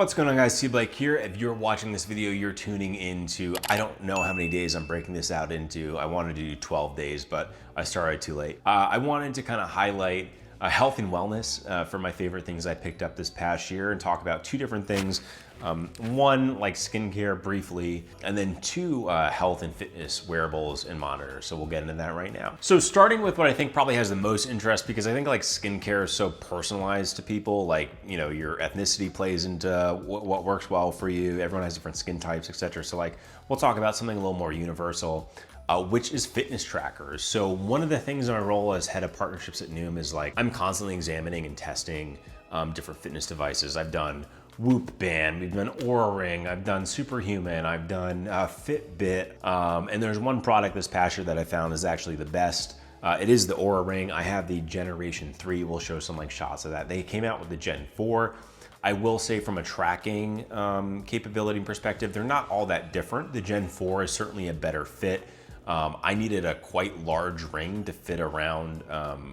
What's going on, guys? T Blake here. If you're watching this video, you're tuning into, I don't know how many days I'm breaking this out into. I wanted to do 12 days, but I started too late. I wanted to kind of highlight health and wellness for my favorite things I picked up this past year and talk about two different things. One, like skincare briefly, and then two, health and fitness wearables and monitors. So we'll get into that right now. So starting with what I think probably has the most interest, because I think like skincare is so personalized to people, like, you know, your ethnicity plays into what works well for you. Everyone has different skin types, etc. So like, we'll talk about something a little more universal. Which is fitness trackers. So one of the things in my role as head of partnerships at Noom is like, I'm constantly examining and testing different fitness devices. I've done Whoop Band, we've done Oura Ring, I've done Superhuman, I've done Fitbit, and there's one product this past year that I found is actually the best. It is the Oura Ring. I have the Generation 3. We'll show some like shots of that. They came out with the Gen 4. I will say from a tracking capability perspective, they're not all that different. The Gen 4 is certainly a better fit. I needed a quite large ring to fit around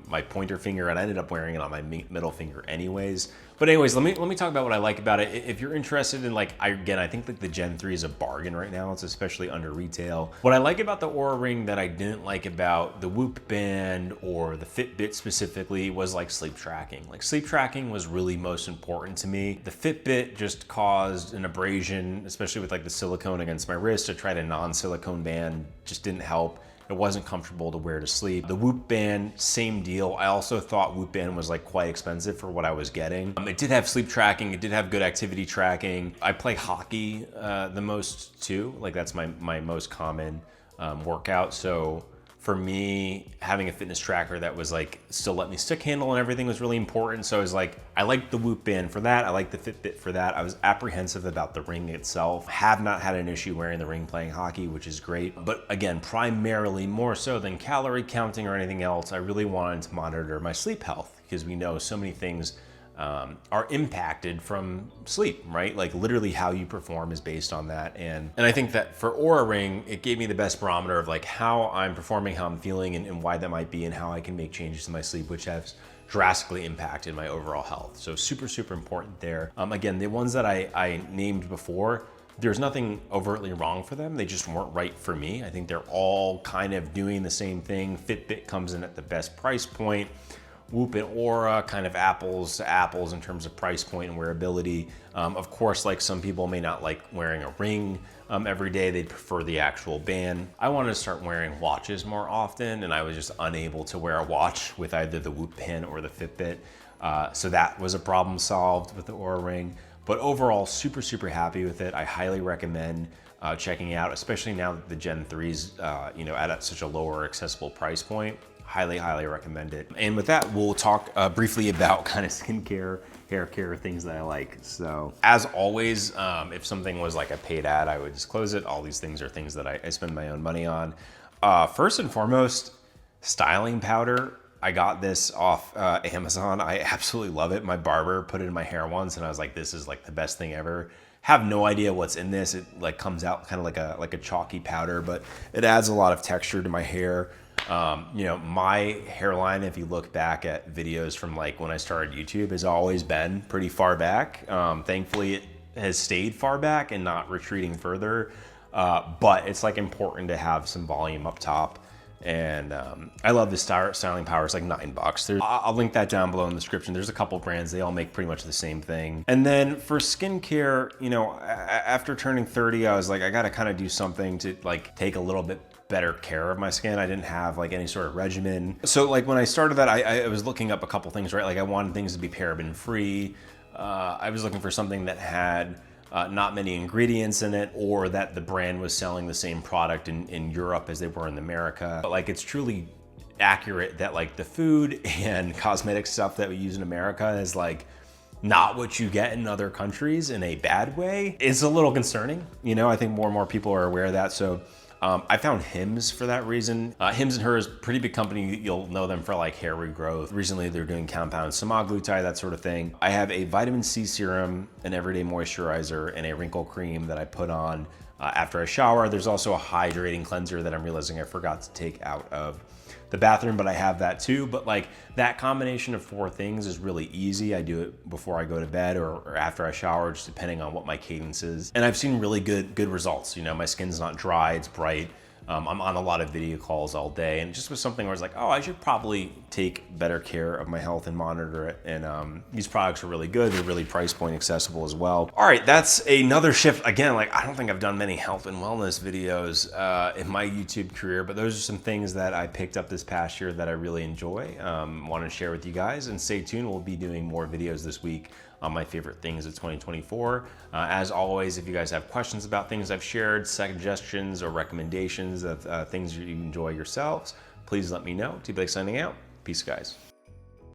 my pointer finger, and I ended up wearing it on my middle finger anyways. But anyways, let me talk about what I like about it. If you're interested in like, I think like the Gen 3 is a bargain right now. It's especially under retail. What I like about the Oura Ring that I didn't like about the Whoop Band or the Fitbit specifically was like sleep tracking. Like sleep tracking was really most important to me. The Fitbit just caused an abrasion, especially with like the silicone against my wrist. I tried a non-silicone band, just didn't help. It wasn't comfortable to wear to sleep. The Whoop Band, same deal. I also thought Whoop Band was like quite expensive for what I was getting. It did have sleep tracking. It did have good activity tracking. I play hockey the most too. Like that's my most common workout. So for me, having a fitness tracker that was like still let me stick handle and everything was really important. So I was like, I liked the Whoop Band for that. I liked the Fitbit for that. I was apprehensive about the ring itself. Have not had an issue wearing the ring playing hockey, which is great. But again, primarily more so than calorie counting or anything else, I really wanted to monitor my sleep health because we know so many things are impacted from sleep, right? Like literally how you perform is based on that. And I think that for Oura Ring, it gave me the best barometer of like how I'm performing, how I'm feeling, and why that might be, and how I can make changes to my sleep, which has drastically impacted my overall health. So super, super important there. Again, the ones that I named before, there's nothing overtly wrong for them. They just weren't right for me. I think they're all kind of doing the same thing. Fitbit comes in at the best price point. Whoop and Oura, kind of apples to apples in terms of price point and wearability. Of course, like some people may not like wearing a ring every day. They'd prefer the actual band. I wanted to start wearing watches more often, and I was just unable to wear a watch with either the Whoop Band or the Fitbit. So that was a problem solved with the Oura Ring. But overall, super, super happy with it. I highly recommend checking out, especially now that the Gen 3's at such a lower accessible price point. Highly, highly recommend it. And with that, we'll talk briefly about kind of skincare, hair care, things that I like. So as always, if something was like a paid ad, I would disclose it. All these things are things that I spend my own money on. First and foremost, styling powder. I got this off Amazon. I absolutely love it. My barber put it in my hair once and I was like, this is like the best thing ever. Have no idea what's in this. It like comes out kind of like a chalky powder, but it adds a lot of texture to my hair. My hairline, if you look back at videos from like when I started YouTube, has always been pretty far back. Thankfully, it has stayed far back and not retreating further. But it's like important to have some volume up top. And I love this styling power. It's like $9. I'll link that down below in the description. There's a couple brands. They all make pretty much the same thing. And then for skincare, after turning 30, I was like, I got to kind of do something to like take a little bit better care of my skin. I didn't have like any sort of regimen. So like when I started that, I was looking up a couple things, right? Like I wanted things to be paraben free. I was looking for something that had not many ingredients in it, or that the brand was selling the same product in Europe as they were in America. But like it's truly accurate that like the food and cosmetic stuff that we use in America is like not what you get in other countries in a bad way. It's a little concerning. I think more and more people are aware of that. So I found Hims for that reason. Hims and Hers, pretty big company. You'll know them for like hair regrowth. Recently, they're doing compound semaglutide, that sort of thing. I have a vitamin C serum, an everyday moisturizer, and a wrinkle cream that I put on after I shower. There's also a hydrating cleanser that I'm realizing I forgot to take out of the bathroom, but I have that too. But like that combination of 4 things is really easy. I do it before I go to bed or after I shower, just depending on what my cadence is. And I've seen really good results. You know, my skin's not dry, it's bright. I'm on a lot of video calls all day, and it just was something where I was like, oh, I should probably take better care of my health and monitor it. And these products are really good. They're really price point accessible as well. All right, that's another shift. Again, like I don't think I've done many health and wellness videos in my YouTube career, but those are some things that I picked up this past year that I really enjoy. Want to share with you guys, and stay tuned. We'll be doing more videos this week on my favorite things of 2024. As always, if you guys have questions about things I've shared, suggestions or recommendations of things you enjoy yourselves, please let me know. T-Blake signing out. Peace, guys.